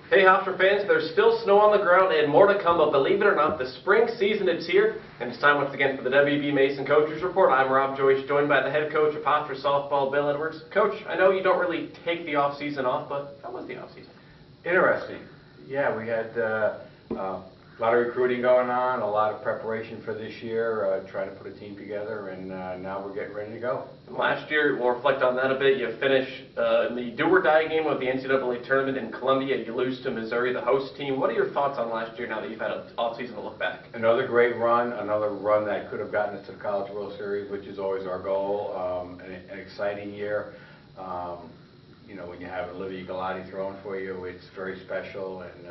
Hey Hofstra fans, there's still snow on the ground and more to come, but believe it or not, the spring season is here, and it's time once again for the WB Mason Coaches Report. I'm Rob Joyce, joined by the head coach of Hofstra softball, Bill Edwards. Coach, I know you don't really take the off-season off, but how was the off-season? Interesting. Yeah, we had a lot of recruiting going on, a lot of preparation for this year, trying to put a team together, and now we're getting ready to go. Last year, we'll reflect on that a bit. You finished in the do-or-die game of the NCAA tournament in Columbia. You lose to Missouri, the host team. What are your thoughts on last year now that you've had an off-season to look back? Another great run, another run that could have gotten us to the College World Series, which is always our goal. An exciting year. You know, when you have Olivia Galati throwing for you, it's very special, and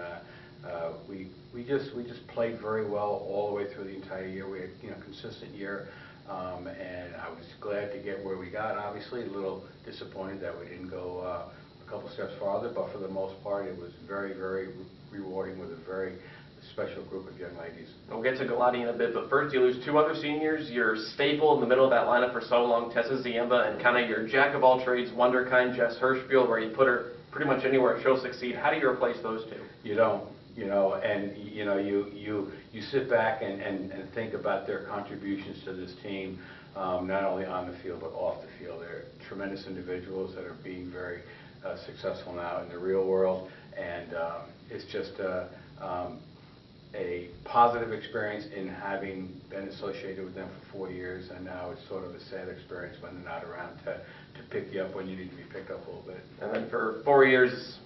we just played very well all the way through the entire year. We had consistent year, and I was glad to get where we got. Obviously, a little disappointed that we didn't go a couple steps farther, but for the most part, it was very, very rewarding with a very special group of young ladies. We'll get to Galati in a bit, but first you lose two other seniors. Your staple in the middle of that lineup for so long, Tessa Ziemba, and kind of your jack-of-all-trades, wonderkind Jess Hirschfield, where you put her pretty much anywhere she'll succeed. How do you replace those two? You don't. You sit back and think about their contributions to this team, not only on the field but off the field. They're tremendous individuals that are being very successful now in the real world, and it's just a positive experience in having been associated with them for 4 years, and now it's sort of a sad experience when they're not around to pick you up when you need to be picked up a little bit. And then for 4 years,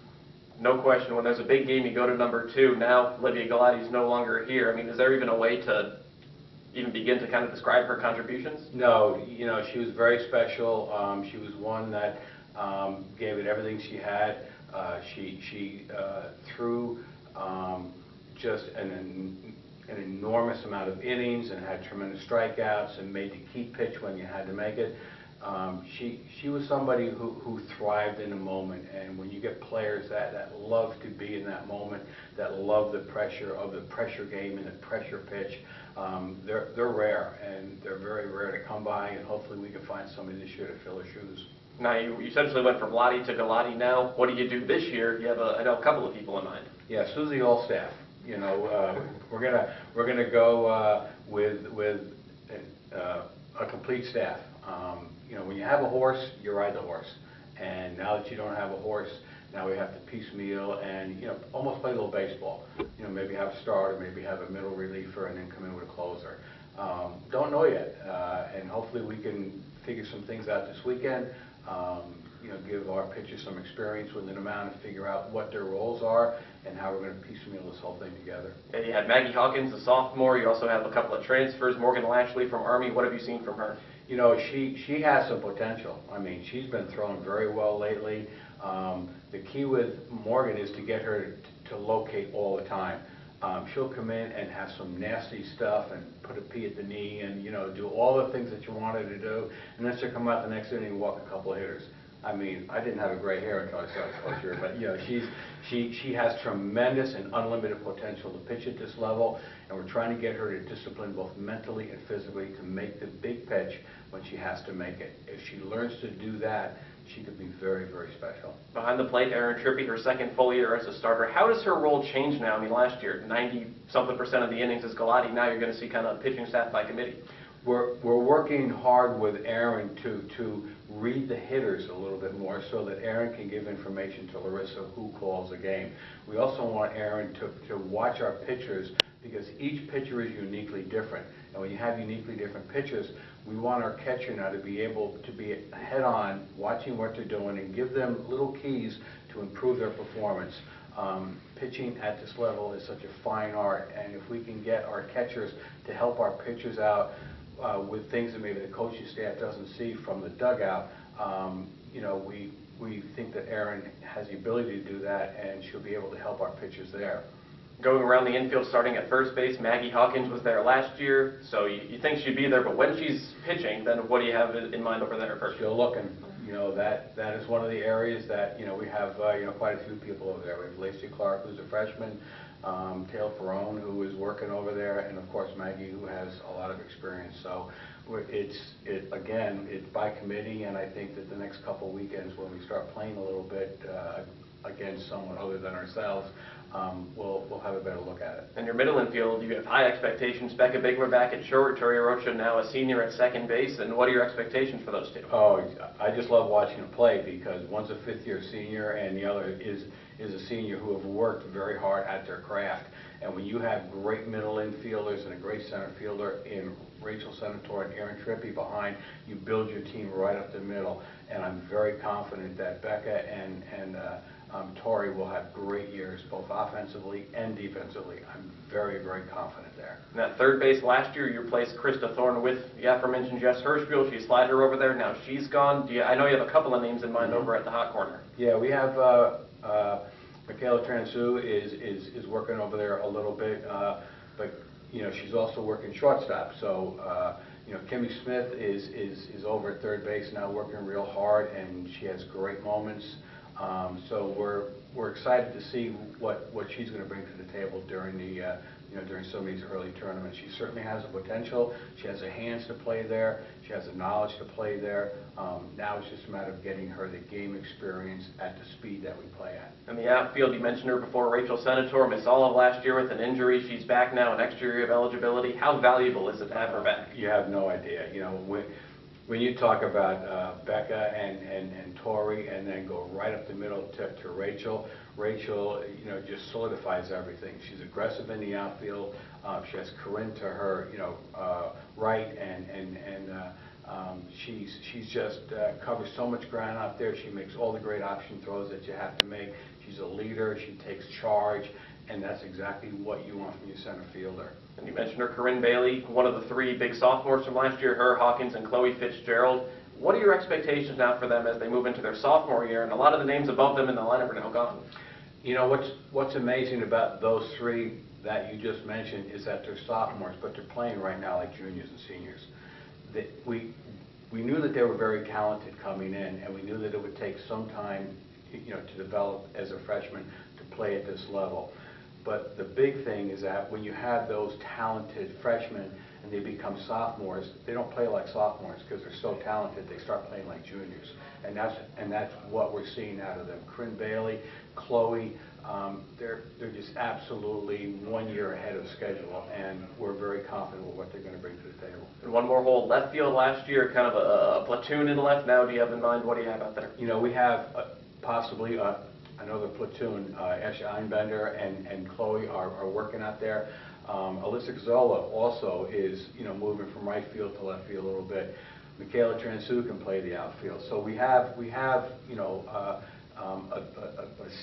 no question, when there's a big game, you go to number 2. Now, Olivia Galati's no longer here. I mean, is there even a way to even begin to kind of describe her contributions? No, she was very special. She was one that gave it everything she had. She threw just an enormous amount of innings and had tremendous strikeouts and made the key pitch when you had to make it. She was somebody who thrived in the moment, and when you get players that love to be in that moment, that love the pressure of the pressure game and the pressure pitch, they're rare, and they're very rare to come by, and hopefully we can find somebody this year to fill her shoes. Now, you essentially went from Lottie to Galati now. What do you do this year? You have, I know, a couple of people in mind. Yeah, Susie Allstaff. We're gonna go with a complete staff. When you have a horse, you ride the horse, and now that you don't have a horse, now we have to piecemeal and almost play a little baseball. Maybe have a starter, maybe have a middle reliever, and then come in with a closer. Don't know yet, and hopefully we can figure some things out this weekend. Give our pitchers some experience within a mound and figure out what their roles are and how we're going to piecemeal this whole thing together. And you had Maggie Hawkins, a sophomore. You also have a couple of transfers. Morgan Lashley from Army. What have you seen from her? She has some potential. I mean, she's been throwing very well lately. The key with Morgan is to get her to locate all the time. She'll come in and have some nasty stuff and put a pee at the knee and do all the things that you want her to do, and then she'll come out the next inning and walk a couple of hitters. I mean, I didn't have a gray hair until I started coaching her, but she has tremendous and unlimited potential to pitch at this level, and we're trying to get her to discipline both mentally and physically to make the big pitch when she has to make it. If she learns to do that, she could be very, very special. Behind the plate, Erin Trippi, her second full year as a starter. How does her role change now? I mean, last year, 90-something% of the innings as Galati. Now you're going to see kind of pitching staff by committee. We're working hard with Erin to read the hitters a little bit more so that Erin can give information to Larissa who calls the game. We also want Erin to watch our pitchers because each pitcher is uniquely different. And when you have uniquely different pitchers, we want our catcher now to be able to be head-on, watching what they're doing, and give them little keys to improve their performance. Pitching at this level is such a fine art, and if we can get our catchers to help our pitchers out with things that maybe the coaching staff doesn't see from the dugout, we think that Erin has the ability to do that, and she'll be able to help our pitchers there. Going around the infield, starting at first base, Maggie Hawkins was there last year, so you think she'd be there, but when she's pitching, then what do you have in mind over there first? Still looking. That is one of the areas that we have quite a few people over there. We have Lacey Clark, who's a freshman, Tail Ferrone, who is working over there, and of course Maggie, who has a lot of experience. So it's by committee, and I think that the next couple of weekends when we start playing a little bit against someone other than ourselves, we'll have a better look at it. And your middle infield, you have high expectations. Becca Bigler back at short, Tori Rocha now a senior at second base. And what are your expectations for those two? Oh, I just love watching them play because one's a fifth-year senior and the other is a senior who have worked very hard at their craft. And when you have great middle infielders and a great center fielder in Rachel Senator and Erin Trippi behind, you build your team right up the middle. And I'm very confident that Becca and Tori will have great years, both offensively and defensively. I'm very, very confident there. And at third base last year, you replaced Krista Thorne with the aforementioned Jess Hirschfield. She slid her over there. Now she's gone. I know you have a couple of names in mind over at the hot corner. Yeah, we have Michaela Transu is working over there a little bit, but she's also working shortstop. So Kimmy Smith is over at third base now, working real hard, and she has great moments. So we're excited to see what she's going to bring to the table during the during some of these early tournaments. She certainly has the potential. She has the hands to play there. She has the knowledge to play there. Now it's just a matter of getting her the game experience at the speed that we play at. In the outfield, you mentioned her before, Rachel Senator, missed all of last year with an injury. She's back now, an extra year of eligibility. How valuable is it to have her back? You have no idea. When you talk about Becca and Tori and then go right up the middle to Rachel, just solidifies everything. She's aggressive in the outfield. She has Corinne to her, right, and she's just covers so much ground out there. She makes all the great option throws that you have to make. She's a leader. She takes charge. And that's exactly what you want from your center fielder. And you mentioned her, Corinne Bailey, one of the three big sophomores from last year, her, Hawkins, and Chloe Fitzgerald. What are your expectations now for them as they move into their sophomore year? And a lot of the names above them in the lineup are now gone. What's amazing about those three that you just mentioned is that they're sophomores, but they're playing right now like juniors and seniors. We knew that they were very talented coming in, and we knew that it would take some time to develop as a freshman to play at this level. But the big thing is that when you have those talented freshmen and they become sophomores, they don't play like sophomores because they're so talented. They start playing like juniors, and that's what we're seeing out of them. Corinne Bailey, Chloe, they're just absolutely 1 year ahead of schedule, and we're very confident with what they're going to bring to the table. And one more hole, left field last year, kind of a platoon in left. Now, do you have in mind, what do you have out there? We have possibly another platoon. Asha Einbender and Chloe are working out there. Alyssa Zola also is moving from right field to left field a little bit. Michaela Transu can play the outfield. So we have a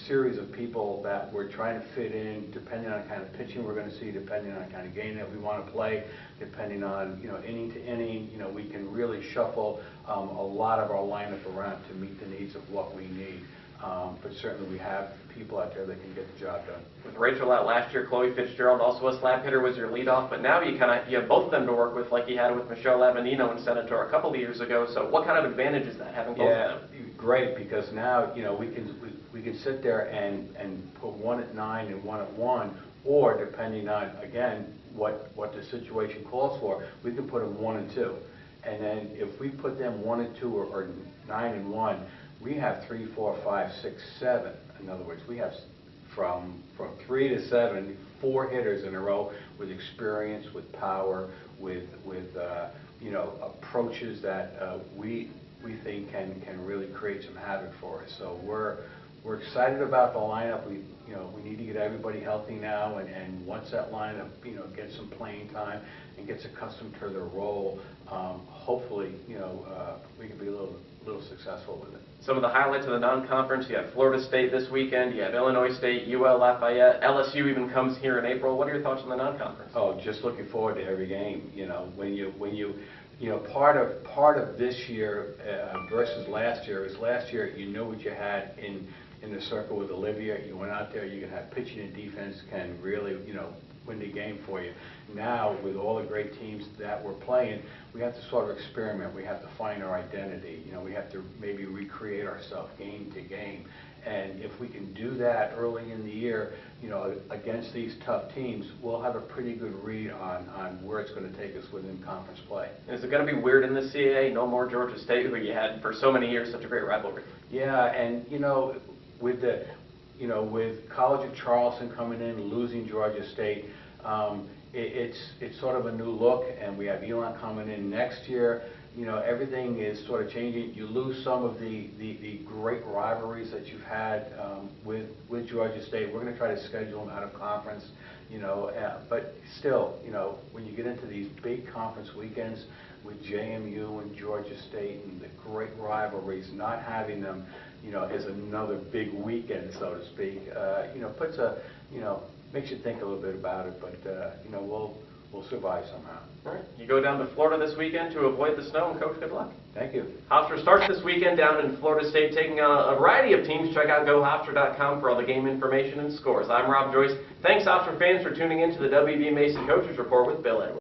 series of people that we're trying to fit in, depending on kind of pitching we're going to see, depending on kind of game that we want to play, depending on inning to inning. We can really shuffle a lot of our lineup around to meet the needs of what we need. But certainly we have people out there that can get the job done. With Rachel out last year, Chloe Fitzgerald, also a slap hitter, was your leadoff, but now you have both of them to work with, like you had with Michelle Avenino and Senator a couple of years ago. So what kind of advantage is that, having both of them? Great, because now we can sit there and put one at 9 and one at 1, or depending on again what the situation calls for, we can put them 1 and 2, and then if we put them 1 and 2 or 9 and 1. We have 3, 4, 5, 6, 7. In other words, we have from 3 to 7, 4 hitters in a row with experience, with power, with approaches that we think can really create some havoc for us. So we're excited about the lineup. We need to get everybody healthy now, and once that lineup gets some playing time and gets accustomed to their role, hopefully we can be a little successful with it. Some of the highlights of the non-conference: you have Florida State this weekend, you have Illinois State, UL Lafayette, LSU even comes here in April. What are your thoughts on the non-conference? Oh, just looking forward to every game. Part of this year versus last year is last year you knew what you had in the circle with Olivia. You went out there, you can have pitching and defense can really win the game for you. Now, with all the great teams that we're playing, we have to sort of experiment. We have to find our identity. We have to maybe recreate ourselves game to game. And if we can do that early in the year, against these tough teams, we'll have a pretty good read on where it's going to take us within conference play. Is it going to be weird in the CAA? No more Georgia State, who you had for so many years such a great rivalry. Yeah, and with with College of Charleston coming in, losing Georgia State, it's sort of a new look, and we have Elon coming in next year. Everything is sort of changing. You lose some of the great rivalries that you've had with Georgia State. We're going to try to schedule them out of conference, but still, when you get into these big conference weekends with JMU and Georgia State and the great rivalries, not having them, as another big weekend, so to speak, makes you think a little bit about it, but we'll survive somehow. All right. You go down to Florida this weekend to avoid the snow, and Coach, good luck. Thank you. Hofstra starts this weekend down in Florida State, taking on a variety of teams. Check out GoHofstra.com for all the game information and scores. I'm Rob Joyce. Thanks, Hofstra fans, for tuning in to the WB Mason Coaches Report with Bill Edwards.